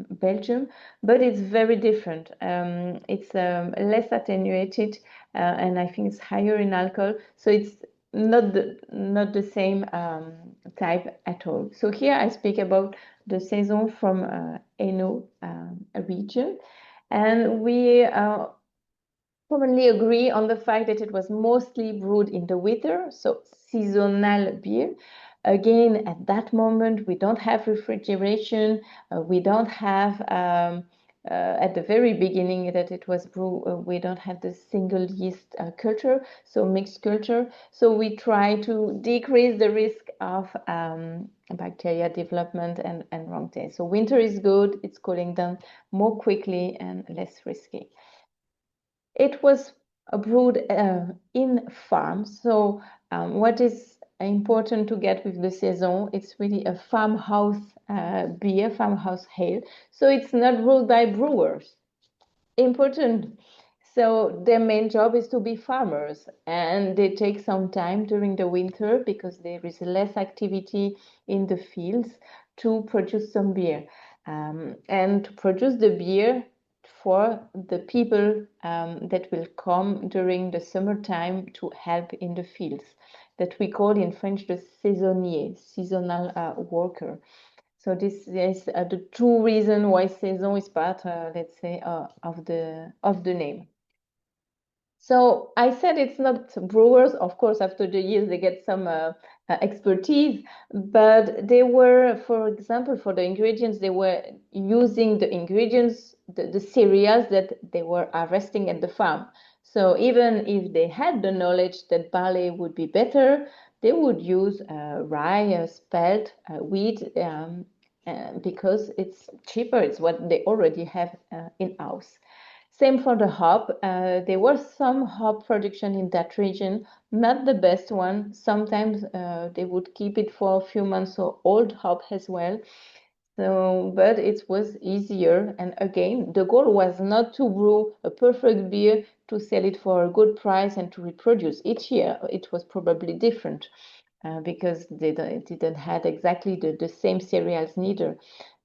Belgium, but it's very different. It's less attenuated, and I think it's higher in alcohol. So it's not the same type at all. So here I speak about the saison from Hainaut region, and we commonly agree on the fact that it was mostly brewed in the winter, so seasonal beer. Again, at that moment, we don't have refrigeration. We don't have, at the very beginning that it was brewed, we don't have the single yeast culture, so mixed culture. So we try to decrease the risk of bacteria development and wrong taste. So winter is good, it's cooling down more quickly and less risky. It was brewed in farms. So what is important to get with the saison, it's really a farmhouse beer, farmhouse ale. So it's not brewed by brewers. Important. So their main job is to be farmers, and they take some time during the winter because there is less activity in the fields to produce some beer. And to produce the beer for the people that will come during the summertime to help in the fields, that we call in French the saisonnier, seasonal worker. So this is the true reason why Saison is part, let's say, of the name. So I said it's not brewers. Of course, after the years, they get some expertise, but they were, for example, for the ingredients, they were using the ingredients, the cereals that they were harvesting at the farm. So even if they had the knowledge that barley would be better, they would use rye, spelt, wheat, because it's cheaper. It's what they already have in-house. Same for the hop. There was some hop production in that region, not the best one. Sometimes they would keep it for a few months, so old hop as well. So, but it was easier. And again, the goal was not to brew a perfect beer to sell it for a good price and to reproduce each year. It was probably different because they didn't had exactly the same cereals neither.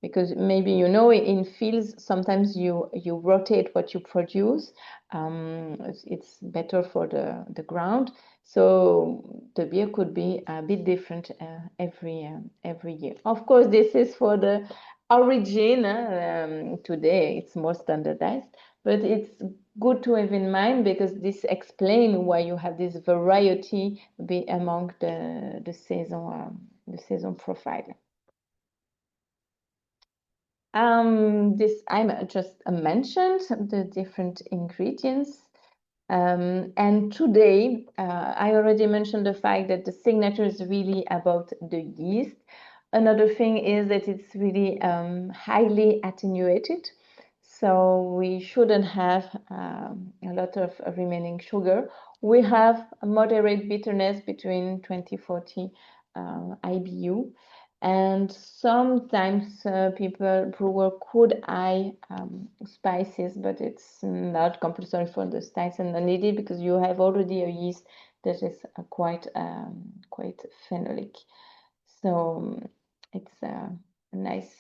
Because maybe you know in fields sometimes you rotate what you produce. It's better for the ground. So the beer could be a bit different every year. Of course, this is for the origin. Today it's more standardized, but it's good to have in mind because this explains why you have this variety be among the saison profile. This I just mentioned the different ingredients. And today, I already mentioned the fact that the signature is really about the yeast. Another thing is that it's really highly attenuated. So we shouldn't have a lot of remaining sugar. We have a moderate bitterness between 20-40 IBU. And sometimes brewer could add spices, but it's not compulsory for the styles and needed because you have already a yeast that is quite phenolic. So it's a nice.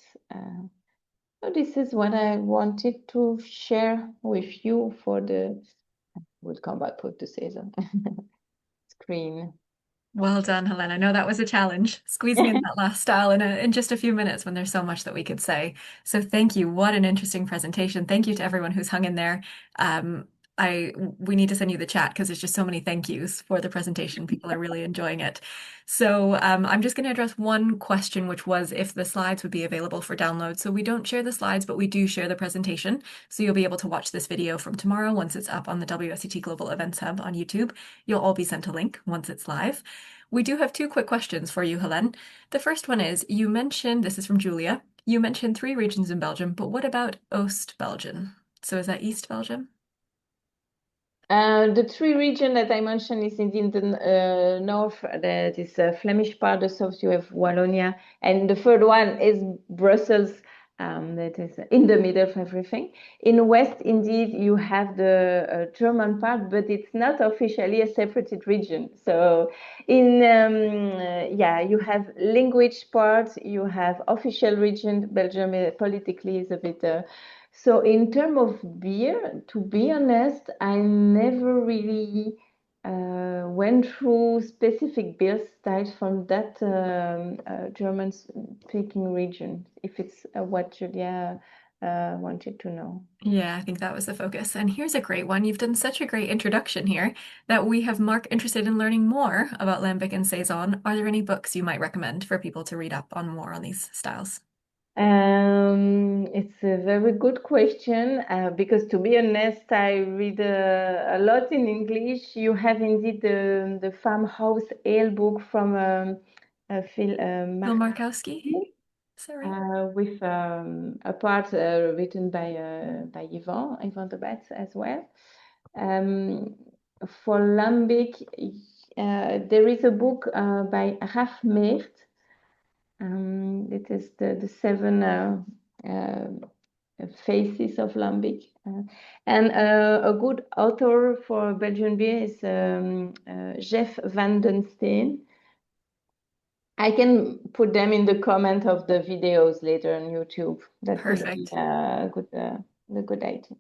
So this is what I wanted to share with you for the. We'll come back to the season screen. Well done, Helene. I know that was a challenge, squeezing in that last style in just a few minutes when there's so much that we could say. So thank you. What an interesting presentation. Thank you to everyone who's hung in there. Um, we need to send you the chat because there's just so many thank yous for the presentation. People are really enjoying it. So I'm just going to address one question, which was if the slides would be available for download. So we don't share the slides, but we do share the presentation. So you'll be able to watch this video from tomorrow once it's up on the WSET Global Events Hub on YouTube. You'll all be sent a link once it's live. We do have two quick questions for you, Helene. The first one is, you mentioned, this is from Julia, you mentioned 3 regions in Belgium, but what about Oost-Belgium? So is that East Belgium? The 3 regions that I mentioned is indeed the north, that is Flemish part, the south you have Wallonia, and the third one is Brussels, that is in the middle of everything. In west, indeed, you have the German part, but it's not officially a separated region. So yeah, you have language part, you have official region. Belgium politically is a bit so in terms of beer, to be honest, I never really went through specific beer styles from that German-speaking region, if it's what Julia wanted to know. Yeah, I think that was the focus. And here's a great one. You've done such a great introduction here that we have Mark interested in learning more about Lambic and Saison. Are there any books you might recommend for people to read up on more on these styles? It's a very good question because to be honest, I read a lot in English. You have indeed the farmhouse ale book from Phil Bill Mark Markowski? Is that right? with a part written by Yvan de Betz as well. For Lambic, there is a book by Raf Meert. It is the 7 Faces of Lambic. And a good author for Belgian beer is Jeff Van Den Steen. I can put them in the comment of the videos later on YouTube. That could be Perfect. a good idea.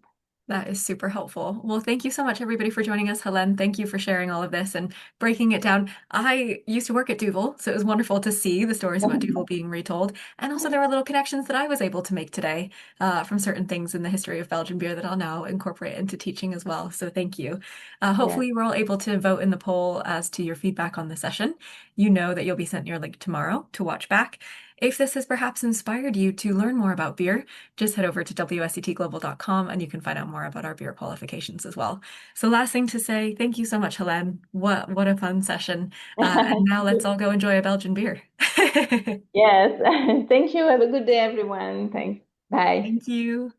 That is super helpful. Well, thank you so much, everybody, for joining us. Helene, thank you for sharing all of this and breaking it down. I used to work at Duvel, so it was wonderful to see the stories about Duvel being retold. And also, there were little connections that I was able to make today from certain things in the history of Belgian beer that I'll now incorporate into teaching as well. So, thank you. Yeah. Hopefully, you were all able to vote in the poll as to your feedback on the session. You know that you'll be sent your link tomorrow to watch back. If this has perhaps inspired you to learn more about beer, just head over to WSETglobal.com and you can find out more about our beer qualifications as well. So last thing to say, thank you so much, Helene. What a fun session. And now let's all go enjoy a Belgian beer. Yes. Thank you. Have a good day, everyone. Thanks. Bye. Thank you.